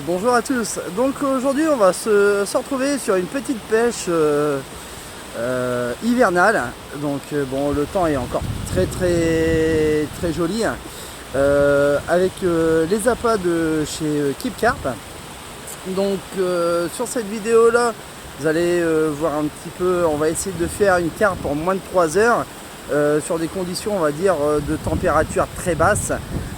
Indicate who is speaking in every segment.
Speaker 1: Bonjour à tous. Donc aujourd'hui on va se retrouver sur une petite pêche hivernale. Donc bon, le temps est encore très joli, avec les appâts de chez Keep Carp. Donc sur cette vidéo là vous allez voir un petit peu, on va essayer de faire une carpe en moins de 3 heures. Sur des conditions, on va dire, de température très basse.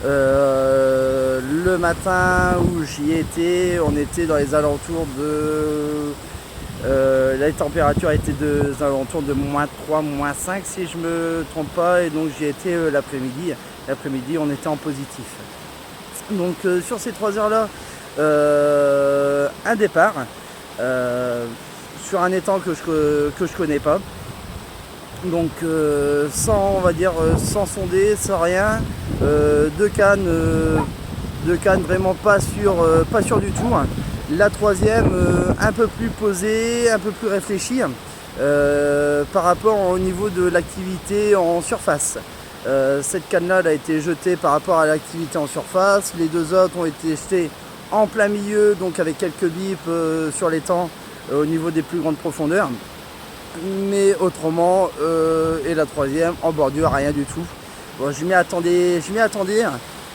Speaker 1: Le matin où j'y étais, on était dans les alentours de... la température était aux alentours de moins 3, moins 5 si je me trompe pas, et donc j'y étais l'après-midi. L'après-midi, on était en positif. Donc sur ces 3 heures là, un départ sur un étang que je connais pas. Donc sans, on va dire, sans sonder, sans rien, deux cannes vraiment pas sûr du tout. La troisième un peu plus posée, un peu plus réfléchie par rapport au niveau de l'activité en surface. Cette canne là a été jetée par rapport à l'activité en surface. Les deux autres ont été jetées en plein milieu, donc avec quelques bips sur l'étang au niveau des plus grandes profondeurs. Mais autrement, et la troisième en bordure, rien du tout. Bon, je m'y attendais,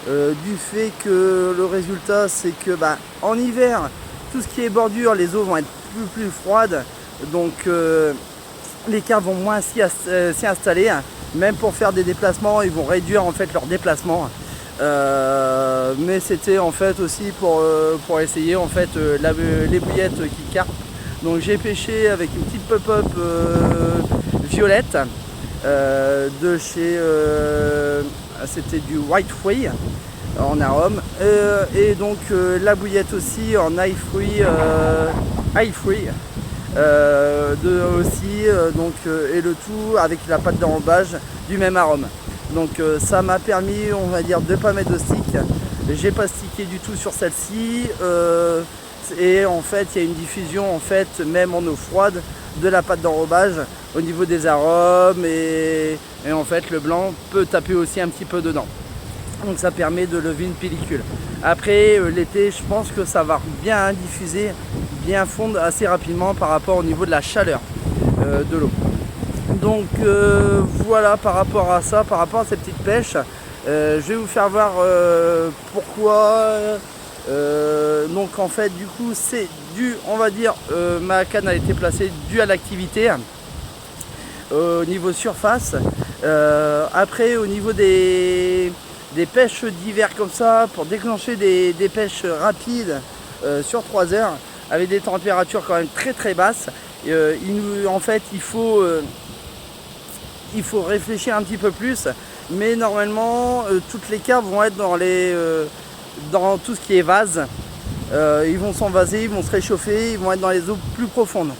Speaker 1: du fait que le résultat c'est que en hiver, tout ce qui est bordure, les eaux vont être plus froides, donc les carpes vont moins s'y installer. Même pour faire des déplacements, ils vont réduire en fait leurs déplacements. Mais c'était en fait aussi pour essayer en fait les bouillettes qui carpent. Donc j'ai pêché avec une petite pop-up violette de chez c'était du White Fruit en arôme, et donc la bouillette aussi en high fruit aussi, donc et le tout avec la pâte d'enrobage du même arôme. Donc ça m'a permis, on va dire, de ne pas mettre de stick. J'ai pas stické du tout sur celle-ci. Et en fait il y a une diffusion en fait même en eau froide de la pâte d'enrobage au niveau des arômes, et en fait le blanc peut taper aussi un petit peu dedans, donc ça permet de lever une pellicule. Après l'été, je pense que ça va bien diffuser, bien fondre assez rapidement par rapport au niveau de la chaleur de l'eau. Donc voilà, par rapport à ça, par rapport à cette petite pêche, je vais vous faire voir pourquoi. Donc en fait du coup c'est dû, on va dire, ma canne a été placée dû à l'activité au niveau surface. Après au niveau des pêches d'hiver comme ça, pour déclencher des pêches rapides sur 3 heures avec des températures quand même très basses, en fait il faut réfléchir un petit peu plus, mais normalement toutes les carpes vont être dans tout ce qui est vase. Ils vont s'envaser, ils vont se réchauffer, ils vont être dans les eaux plus profondes.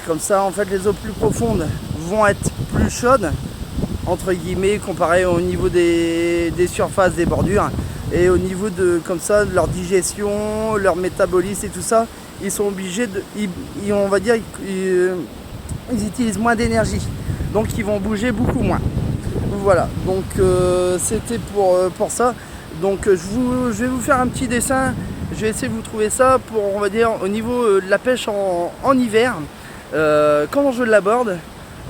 Speaker 1: Comme ça, en fait, les eaux plus profondes vont être plus chaudes, entre guillemets, comparé au niveau des surfaces, des bordures. Et au niveau de, comme ça, de leur digestion, leur métabolisme et tout ça, ils sont obligés on va dire, ils utilisent moins d'énergie. Donc ils vont bouger beaucoup moins. Voilà, donc c'était pour ça. Donc je vais vous faire un petit dessin. Je vais essayer de vous trouver ça pour, on va dire, au niveau de la pêche en hiver, comment je l'aborde.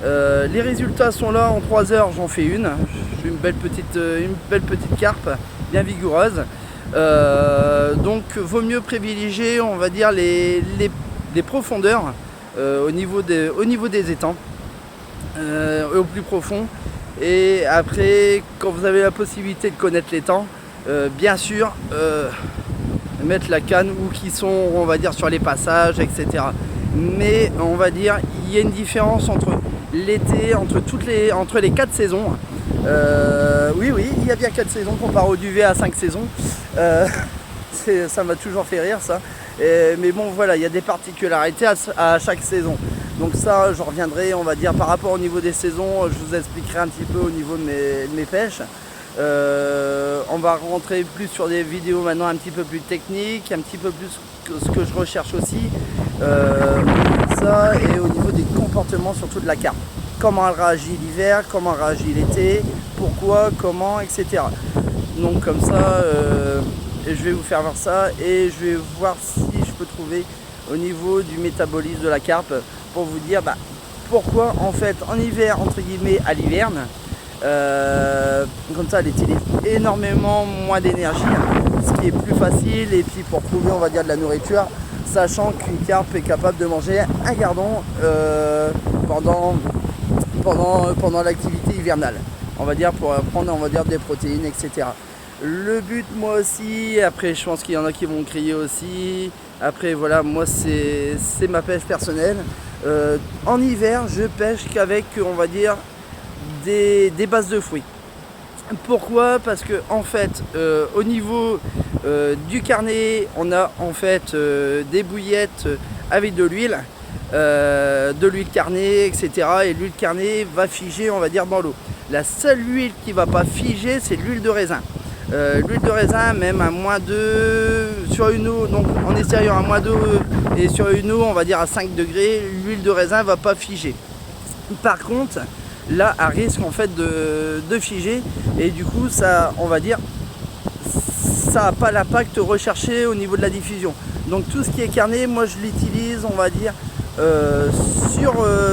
Speaker 1: Les résultats sont là. En 3 heures j'en fais une. J'ai une belle petite carpe bien vigoureuse. Donc vaut mieux privilégier, on va dire, les profondeurs au niveau des étangs, au plus profond. Et après, quand vous avez la possibilité de connaître l'étang, bien sûr, mettre la canne où qui sont, on va dire, sur les passages, etc. Mais on va dire, il y a une différence entre l'été, entre les 4 saisons. Oui, il y a bien 4 saisons comparé au duvet à 5 saisons. Ça m'a toujours fait rire ça. Mais bon, voilà, il y a des particularités à chaque saison. Donc ça, je reviendrai, on va dire, par rapport au niveau des saisons, je vous expliquerai un petit peu au niveau de mes pêches. On va rentrer plus sur des vidéos maintenant un petit peu plus techniques, un petit peu plus ce que je recherche aussi. Ça, et au niveau des comportements surtout de la carpe. Comment elle réagit l'hiver, comment elle réagit l'été, pourquoi, comment, etc. Donc comme ça, je vais vous faire voir ça et je vais voir si je peux trouver au niveau du métabolisme de la carpe pour vous dire pourquoi en fait en hiver, entre guillemets, à l'hiverne, comme ça elle utilise énormément moins d'énergie, ce qui est plus facile, et puis pour trouver, on va dire, de la nourriture, sachant qu'une carpe est capable de manger un gardon pendant l'activité hivernale, on va dire, pour prendre, on va dire, des protéines, etc. Le but, moi aussi, après je pense qu'il y en a qui vont crier aussi, après voilà, moi c'est ma pêche personnelle. En hiver, je pêche qu'avec, on va dire, des bases de fruits. Pourquoi? Parce que en fait, au niveau du carnet, on a en fait des bouillettes avec de l'huile carnet, etc. Et l'huile carnet va figer, on va dire, dans l'eau. La seule huile qui ne va pas figer, c'est l'huile de raisin. L'huile de raisin, même à -2 sur une eau, donc en extérieur à -2 et sur une eau, on va dire à 5 degrés, l'huile de raisin va pas figer. Par contre, là, à risque en fait de figer, et du coup, ça, on va dire, ça n'a pas l'impact recherché au niveau de la diffusion. Donc tout ce qui est carnet, moi je l'utilise, on va dire,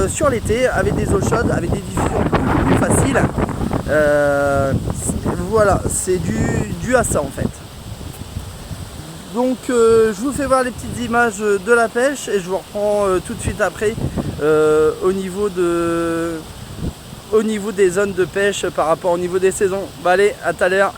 Speaker 1: sur l'été, avec des eaux chaudes, avec des diffusions plus faciles. Voilà, c'est dû à ça en fait. Donc je vous fais voir les petites images de la pêche et je vous reprends tout de suite après au niveau des zones de pêche par rapport au niveau des saisons. Allez, à tout à l'heure.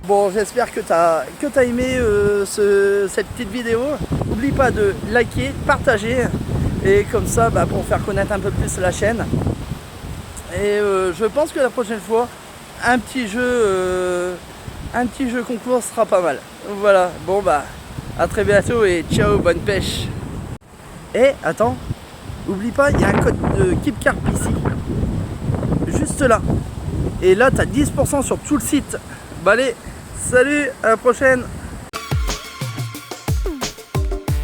Speaker 1: Bon, j'espère que tu as aimé cette petite vidéo. N'oublie pas de liker, partager, et comme ça, pour faire connaître un peu plus la chaîne. Et je pense que la prochaine fois, un petit jeu concours sera pas mal. Voilà, bon à très bientôt et ciao, bonne pêche. Et attends, n'oublie pas, il y a un code de Keep Carp ici, juste là. Et là, tu as 10% sur tout le site. Allez, salut, à la prochaine.